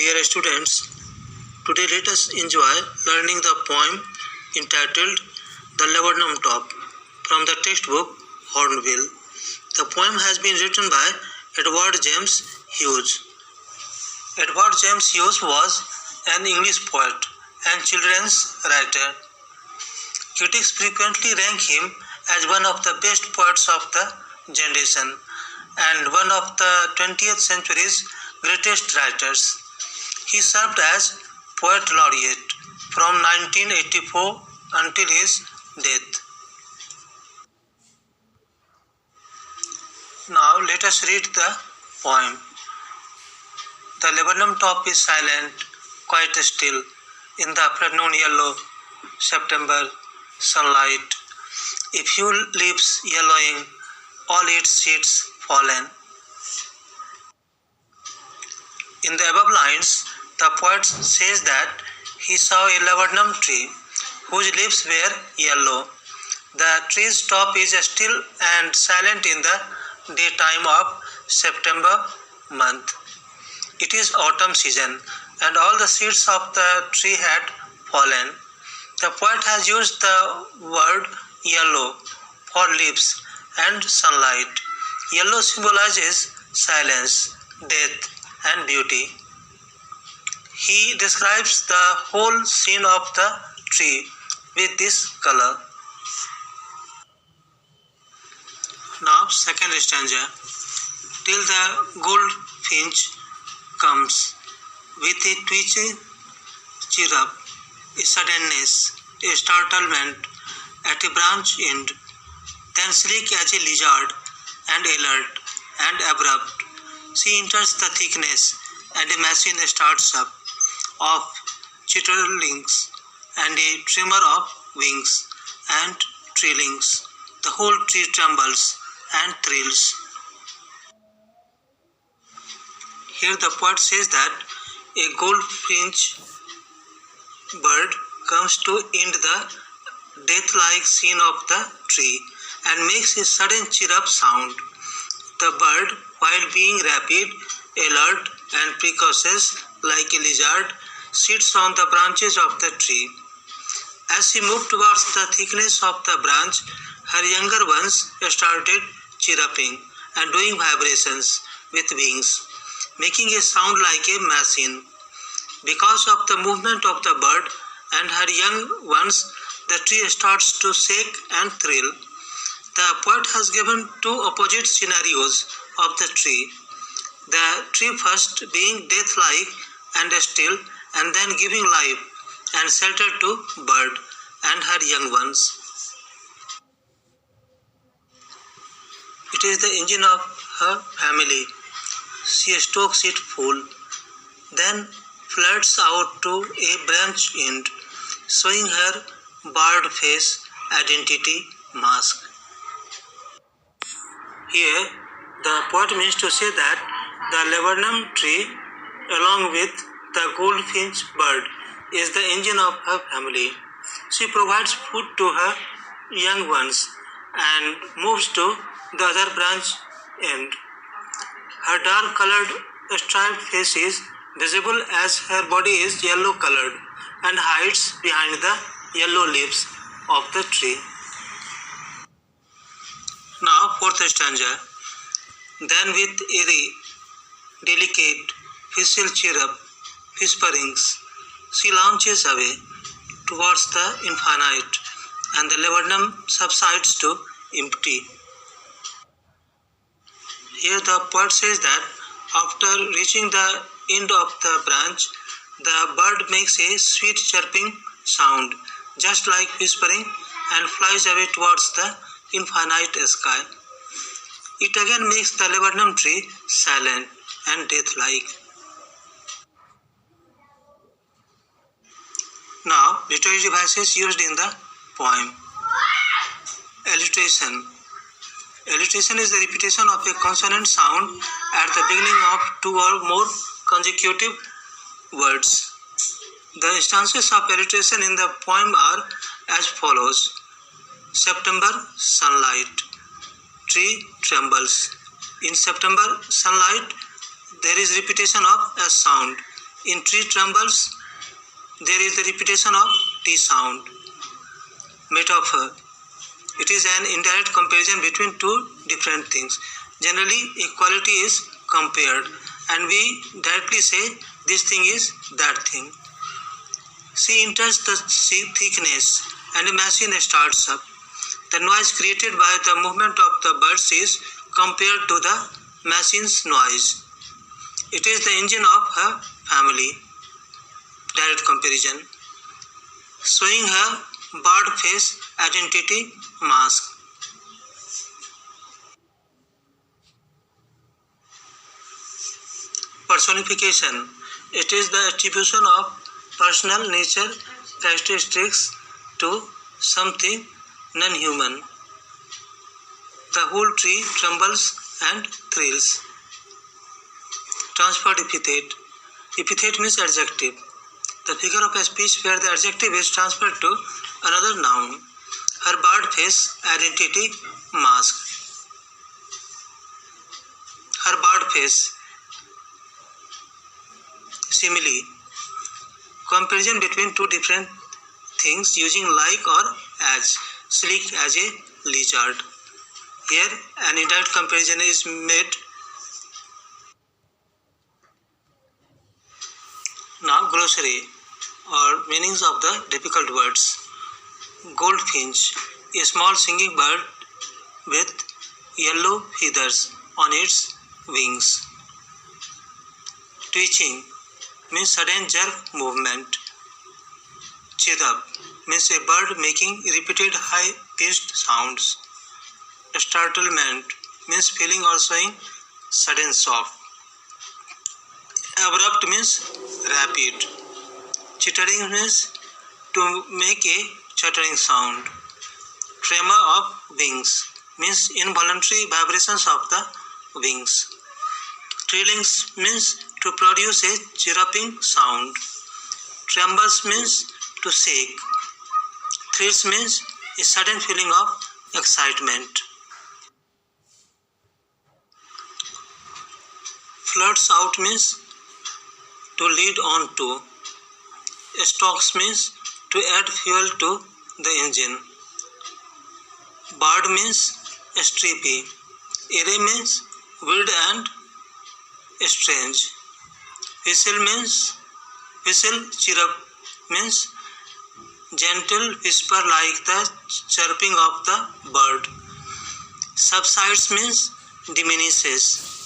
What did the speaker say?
Dear students, today let us enjoy learning the poem entitled The Laburnum Top from the textbook Hornbill. The poem has been written by Edward James Hughes. Edward James Hughes was an English poet and children's writer. Critics frequently rank him as one of the best poets of the generation and one of the 20th century's greatest writers. He served as Poet Laureate from 1984 until his death. Now let us read the poem. The laburnum top is silent, quite still, in the afternoon yellow September sunlight. A few leaves yellowing, all its seeds fallen. In the above lines, the poet says that he saw a laburnum tree whose leaves were yellow. The tree's top is still and silent in the daytime of September month. It is autumn season and all the seeds of the tree had fallen. The poet has used the word yellow for leaves and sunlight. Yellow symbolizes silence, death, and beauty. He describes the whole scene of the tree with this color. Now, second stanza. Till the goldfinch comes with a twitching chirrup, a suddenness, a startlement at a branch end, then sleek as a lizard and alert and abrupt, she enters the thickness and a machine starts up of chitterlings and a tremor of wings and trillings. The whole tree trembles and thrills. Here the poet says that a goldfinch bird comes to end the death-like scene of the tree and makes a sudden chirrup sound. The bird, while being rapid, alert, and precocious like a lizard, sits on the branches of the tree. As she moved towards the thickness of the branch, her younger ones started chirruping and doing vibrations with wings, making a sound like a machine. Because of the movement of the bird and her young ones, the tree starts to shake and thrill. The poet has given two opposite scenarios of the tree. The tree first being death-like and still, and then giving life and shelter to bird and her young ones. It is the engine of her family. She stokes it full, then flirts out to a branch end, showing her barred face, identity, mask. Here, the poet means to say that the laburnum tree, along with the goldfinch bird, is the engine of her family. She provides food to her young ones and moves to the other branch end. Her dark-colored striped face is visible as her body is yellow-colored and hides behind the yellow leaves of the tree. Now, fourth stanza. Then with airy, delicate, facial chirrup, whisperings, she launches away towards the infinite, and the laburnum subsides to empty. Here the poet says that after reaching the end of the branch, the bird makes a sweet chirping sound, just like whispering, and flies away towards the infinite sky. It again makes the laburnum tree silent and death-like. Now, literary devices used in the poem. Alliteration. Alliteration is the repetition of a consonant sound at the beginning of two or more consecutive words. The instances of alliteration in the poem are as follows. September sunlight. Tree trembles. In September sunlight, there is repetition of a sound. In tree trembles, there is the repetition of T sound. Metaphor. It is an indirect comparison between two different things. Generally, a quality is compared and we directly say this thing is that thing. She enters the thickness and a machine starts up. The noise created by the movement of the birds is compared to the machine's noise. It is the engine of her family. Direct comparison. Showing her bird face identity mask. Personification. It is the attribution of personal nature characteristics to something non-human. The whole tree trembles and thrills. Transferred epithet. Epithet means adjective. The figure of a speech where the adjective is transferred to another noun. Her bird face identity mask. Her bird face. Simile. Comparison between two different things using like or as. Sleek as a lizard. Here an indirect comparison is made. Now glossary or meanings of the difficult words. Goldfinch, a small singing bird with yellow feathers on its wings. Twitching means sudden jerk movement. Chirrup means a bird making repeated high-pitched sounds. Startlement means feeling or showing sudden shock. Abrupt means rapid. Chittering means to make a chattering sound. Tremor of wings means involuntary vibrations of the wings. Trillings means to produce a chirruping sound. Trembles means to shake. Thrills means a sudden feeling of excitement. Flirts out means to lead on to. Stokes means to add fuel to the engine. Bird means streepy. Airy means weird and strange. Whistle chirrup means gentle whisper like the chirping of the bird. Subsides means diminishes.